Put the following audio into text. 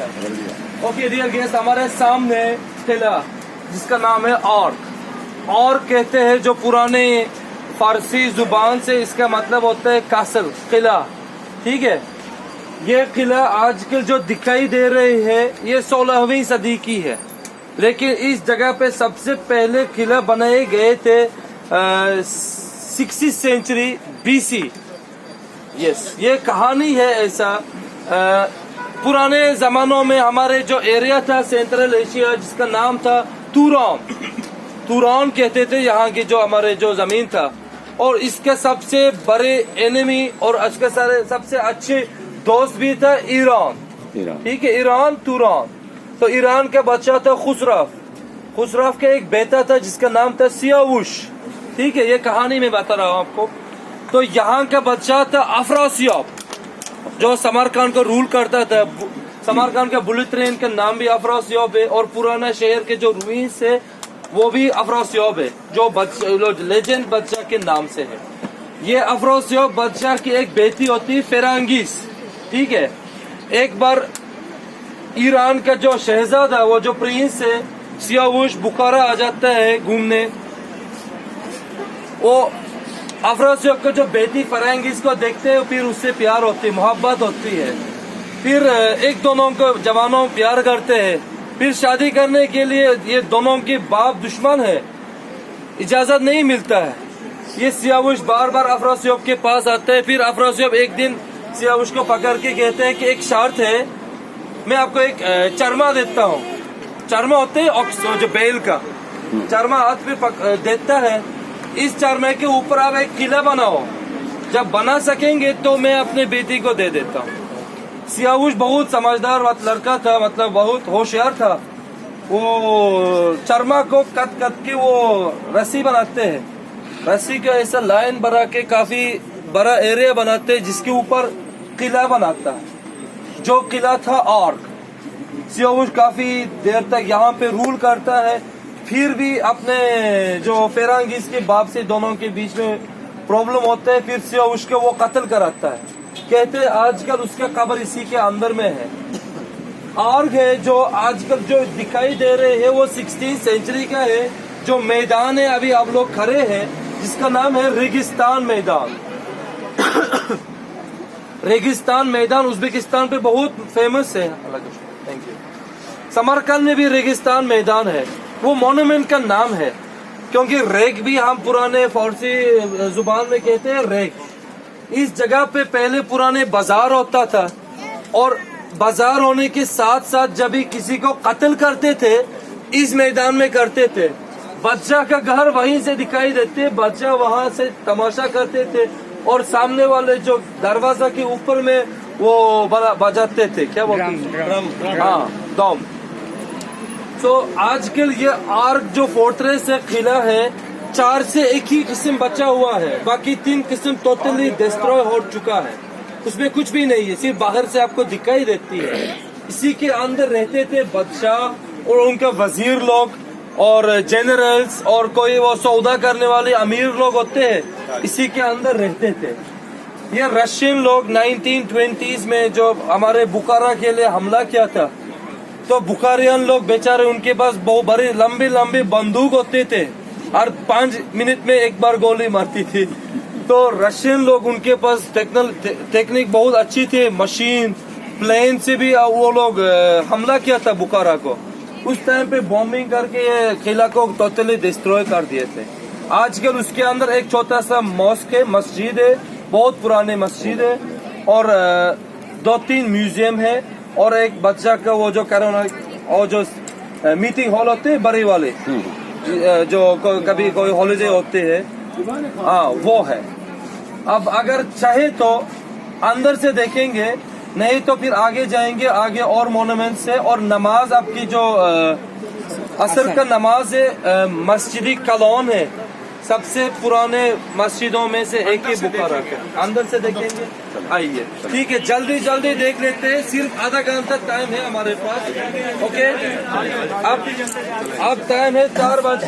दिया। Okay dear guest, हमारे सामने किला जिसका नाम है और कहते हैं, जो पुराने फारसी जुबान से इसका मतलब होता है कासल, किला। ठीक है, ये किला आजकल जो दिखाई दे रही है ये 16वीं सदी की है, लेकिन इस जगह पे सबसे पहले किला बनाए गए थे 6th सेंचुरी BC। यस, ये कहानी है ऐसा। पुराने जमानों में हमारे जो एरिया था सेंट्रल एशिया, जिसका नाम था तुरान कहते थे यहाँ की जो हमारे जो जमीन था, और इसके सबसे बड़े एनिमी और इसके सबसे अच्छे दोस्त भी था ईरान। ठीक है, ईरान, तुरान। तो ईरान का बच्चा था खुसराव का एक बेटा था जिसका नाम था सियावुश। ठीक है, ये कहानी में बता रहा हूँ आपको। तो यहाँ का बच्चा था अफरासियाब, जो समरकांड को रूल करता था। समरकांड का बुलेट ट्रेन का नाम भी अफरासियाब है, और पुराना शहर के जो रुइंस है वो भी अफरासियाब है, जो लेजेंड बच्चा के नाम से है। ये अफरासियाब बच्चा की एक बेटी होती है फेरांगिस। ठीक है, एक बार ईरान का जो शहजादा, वो जो प्रिंस है सियावुश, बुखारा आ जाता है घूमने। वो अफरासियाब का जो बेटी फेरांगिस को देखते हैं, फिर उससे प्यार होती है, मोहब्बत होती है। फिर एक दोनों को जवानों प्यार करते हैं। फिर शादी करने के लिए ये दोनों के बाप दुश्मन है, इजाजत नहीं मिलता है। ये सियावुश बार बार अफरासियाब के पास आते हैं। फिर अफरासियाब एक दिन सियावुश को पकड़ के कहते हैं कि एक शर्त है, मैं आपको एक चरमा देता हूँ। चरमा होते है जो बैल का चरमा हाथ में देता है। इस चरमे के ऊपर आप एक किला बनाओ, जब बना सकेंगे तो मैं अपने बेटी को दे देता हूँ। सियावुश बहुत समझदार लड़का था, मतलब बहुत होशियार था। वो चरमा को कट के वो रस्सी बनाते हैं, रस्सी का ऐसा लाइन बना के काफी बड़ा एरिया बनाते हैं, जिसके ऊपर किला बनाता है, जो किला था आर्क। सियावुश काफी देर तक यहाँ पे रूल करता है। फिर भी अपने जो फेरांगिस के बाप से दोनों के बीच में प्रॉब्लम होता है। फिर सियावुश को वो कत्ल कराता है। कहते हैं आजकल उसका कब्र इसी के अंदर में है। आर्क है जो आजकल जो दिखाई दे रहे हैं वो 16th सेंचुरी का है। जो मैदान है अभी आप लोग खड़े हैं, जिसका नाम है रेगिस्तान मैदान। रेगिस्तान मैदान उज्बेकिस्तान पे बहुत फेमस है। Thank you. समरकंद में भी रेगिस्तान मैदान है, वो मॉन्यूमेंट का नाम है, क्योंकि रेग भी हम पुराने फारसी जुबान में कहते हैं रेग। इस जगह पे पहले पुराने बाजार होता था, और बाजार होने के साथ साथ जब भी किसी को कत्ल करते थे इस मैदान में करते थे। बच्चा का घर वहीं से दिखाई देते, बच्चा वहां से तमाशा करते थे, और सामने वाले जो दरवाजा के ऊपर में वो बजाते थे, क्या बोलते हैं, हाँ, डॉम। तो आजकल ये आर्क जो फोर्ट्रेस है, किला है, 4 से एक ही किस्म बचा हुआ है, बाकी 3 किस्म टोटली डिस्ट्रॉय हो चुका है। उसमें कुछ भी नहीं है, सिर्फ बाहर से आपको दिखाई देती है। इसी के अंदर रहते थे बादशाह और उनका वजीर लोग, और जनरल्स, और कोई वो सौदा करने वाले अमीर लोग होते हैं, इसी के अंदर रहते थे। ये रशियन लोग 1920s में जो हमारे बुखारा के लिए हमला किया था, तो बुखारियन लोग बेचारे, उनके पास बहुत बड़े लंबे लंबे बंदूक होते थे, हर 5 मिनट में एक बार गोली मारती थी। तो रशियन लोग, उनके पास टेक्निक बहुत अच्छी थी, मशीन, प्लेन से भी वो लोग हमला किया था बुखारा को। उस टाइम पे बॉम्बिंग करके ये किला को टोटली डिस्ट्रॉय कर दिए थे। आजकल उसके अंदर एक छोटा सा मॉस्क है, मस्जिद है, बहुत पुरानी मस्जिद है, और 2-3 म्यूजियम है, और एक बच्चा का वो जो कोरोना, और जो मीटिंग हॉल होते हैं बड़े वाले, जो कभी कोई हॉलीडे होते हैं, हाँ, वो है। अब अगर चाहे तो अंदर से देखेंगे, नहीं तो फिर आगे जाएंगे, आगे और मॉन्यूमेंट्स है, और नमाज आपकी जो असर का नमाज है, मस्जिद कलोन है, सबसे पुराने मस्जिदों में से एक ही बुखारा है। अंदर से देखेंगे, आइए। ठीक है, जल्दी जल्दी देख लेते हैं, सिर्फ आधा घंटा टाइम है हमारे पास। ओके, अब टाइम है 4 बजे।